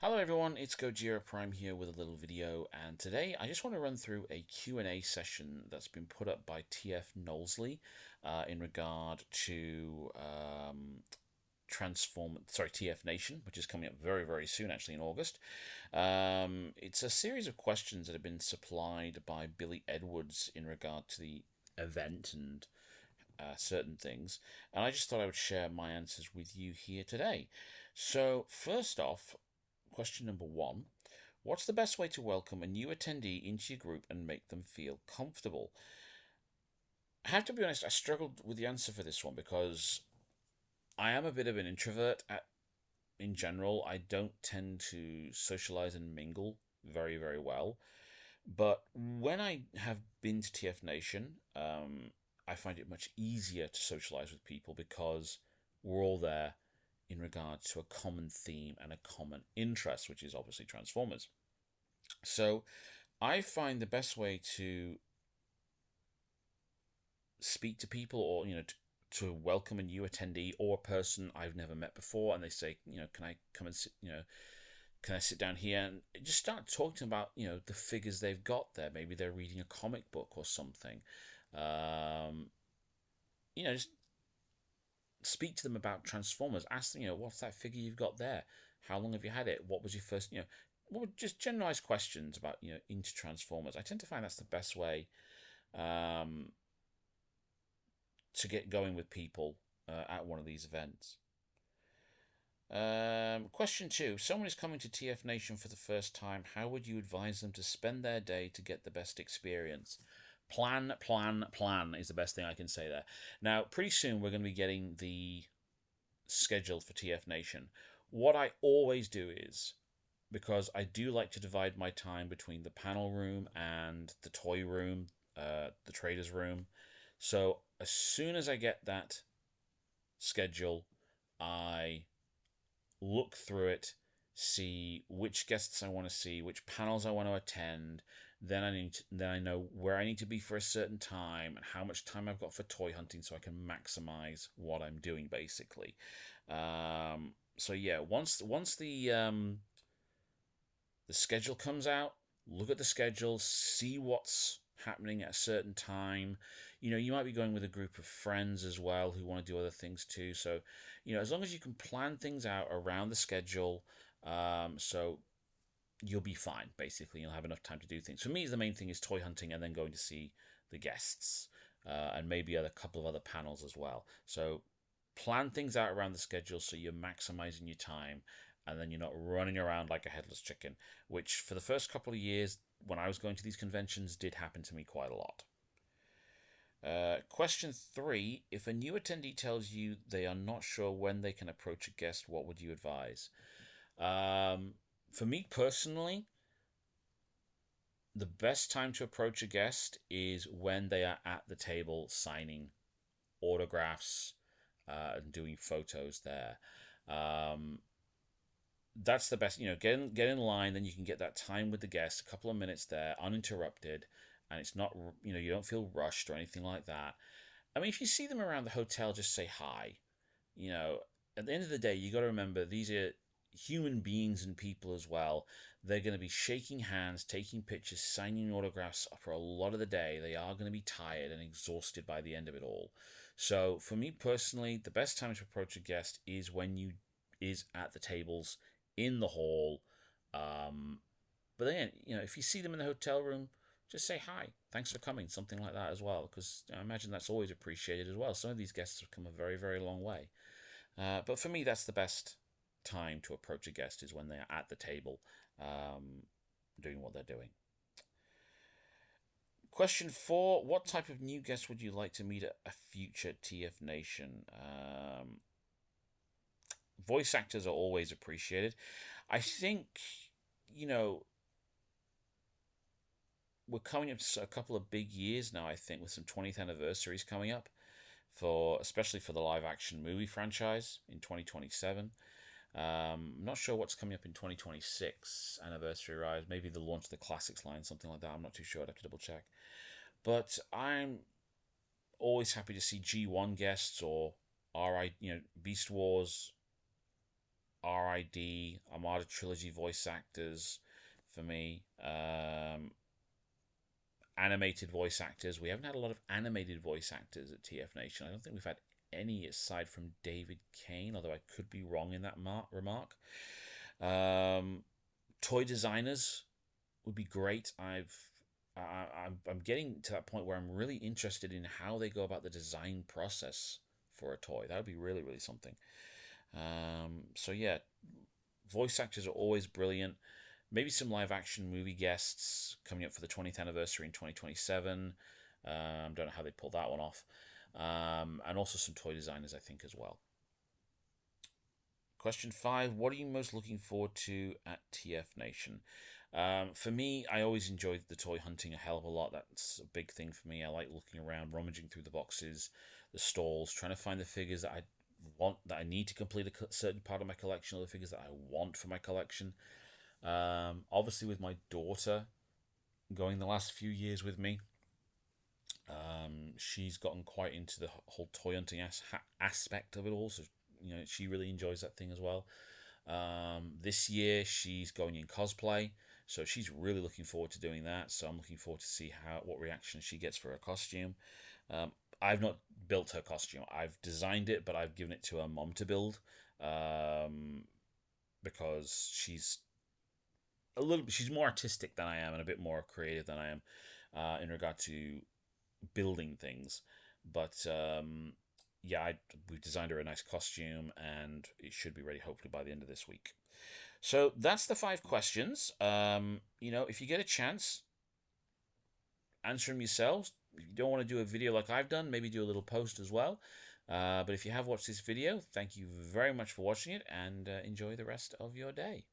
Hello everyone, it's Gojira Prime here with a little video, and today I just want to run through a Q&A session that's been put up by TFknoWLESY in regard to TFnation, which is coming up very soon, actually in August. It's a series of questions that have been supplied by Billy Edwards in regard to the event and certain things, and I just thought I would share my answers with you here today. So, first off, question number one: what's the best way to welcome a new attendee into your group and make them feel comfortable? I have to be honest, I struggled with the answer for this one because I am a bit of an introvert in general. I don't tend to socialize and mingle very well. But when I have been to TF Nation, I find it much easier to socialize with people because we're all there in regards to a common theme and a common interest, which is obviously Transformers. So I find the best way to speak to people, or to welcome a new attendee or a person I've never met before, and they say, can I come and sit, can I sit down here, and just start talking about the figures they've got there. Maybe they're reading a comic book or something. Just speak to them about Transformers. Ask them, what's that figure you've got there? How long have you had it? What was your first, just generalized questions about into Transformers. I tend to find that's the best way to get going with people at one of these events. Question two: someone is coming to TF Nation for the first time. How would you advise them to spend their day to get the best experience? Plan is the best thing I can say there. Now, pretty soon we're going to be getting the schedule for TF Nation. What I always do is, because I do like to divide my time between the panel room and the toy room, the traders room. So as soon as I get that schedule, I look through it, see which guests I want to see, which panels I want to attend. Then I know where I need to be for a certain time and how much time I've got for toy hunting, so I can maximize what I'm doing basically. So yeah, once the schedule comes out, look at the schedule, see what's happening at a certain time. You might be going with a group of friends as well who want to do other things too. So, as long as you can plan things out around the schedule, so you'll be fine. Basically, you'll have enough time to do things. For me, the main thing is toy hunting and then going to see the guests, and maybe a couple of other panels as well. So plan things out around the schedule so you're maximizing your time, and then you're not running around like a headless chicken, which for the first couple of years when I was going to these conventions did happen to me quite a lot. Question three: if a new attendee tells you they are not sure when they can approach a guest, what would you advise? For me personally, the best time to approach a guest is when they are at the table signing autographs and doing photos there. That's the best. Get in line, then you can get that time with the guest, a couple of minutes there, uninterrupted, and it's not you don't feel rushed or anything like that. I mean, if you see them around the hotel, just say hi. At the end of the day, you got to remember these are human beings and people as well. They're going to be shaking hands, taking pictures, signing autographs for a lot of the day. They are going to be tired and exhausted by the end of it all. So for me personally, the best time to approach a guest is when you is at the tables in the hall. But then, if you see them in the hotel room, just say hi, thanks for coming, something like that as well, because I imagine that's always appreciated as well. Some of these guests have come a very long way. But for me, that's the best time to approach a guest, is when they're at the table doing what they're doing. Question four: what type of new guest would you like to meet at a future TF Nation? Voice actors are always appreciated. I think, we're coming up to a couple of big years now, I think, with some 20th anniversaries coming up, especially for the live action movie franchise in 2027. I'm not sure what's coming up in 2026 anniversary rise. Maybe the launch of the classics line, something like that. I'm not too sure. I'd have to double check. But I'm always happy to see G1 guests or Beast Wars RID, Armada Trilogy voice actors for me. Animated voice actors. We haven't had a lot of animated voice actors at TFnation. I don't think we've had any aside from David Kane, although I could be wrong in that remark. Um, Toy designers would be great. I'm getting to that point where I'm really interested in how they go about the design process for a toy. That would be really, really something. So yeah, voice actors are always brilliant. Maybe some live action movie guests coming up for the 20th anniversary in 2027. Don't know how they pull that one off. And also some toy designers, I think, as well. Question 5. What are you most looking forward to at TFnation? For me, I always enjoyed the toy hunting a hell of a lot. That's a big thing for me. I like looking around, rummaging through the boxes, the stalls, trying to find the figures that I want, that I need to complete a certain part of my collection, or the figures that I want for my collection. Obviously, with my daughter going the last few years with me, she's gotten quite into the whole toy hunting aspect of it all. So she really enjoys that thing as well. This year she's going in cosplay, so she's really looking forward to doing that. So I'm looking forward to see what reaction she gets for her costume. I've not built her costume. I've designed it, but I've given it to her mom to build, because she's more artistic than I am and a bit more creative than I am, in regard to building things. But yeah, we've designed her a nice costume, and it should be ready hopefully by the end of this week. So that's the 5 questions. If you get a chance, answer them yourselves. If you don't want to do a video like I've done, maybe do a little post as well. But if you have watched this video, thank you very much for watching it, and enjoy the rest of your day.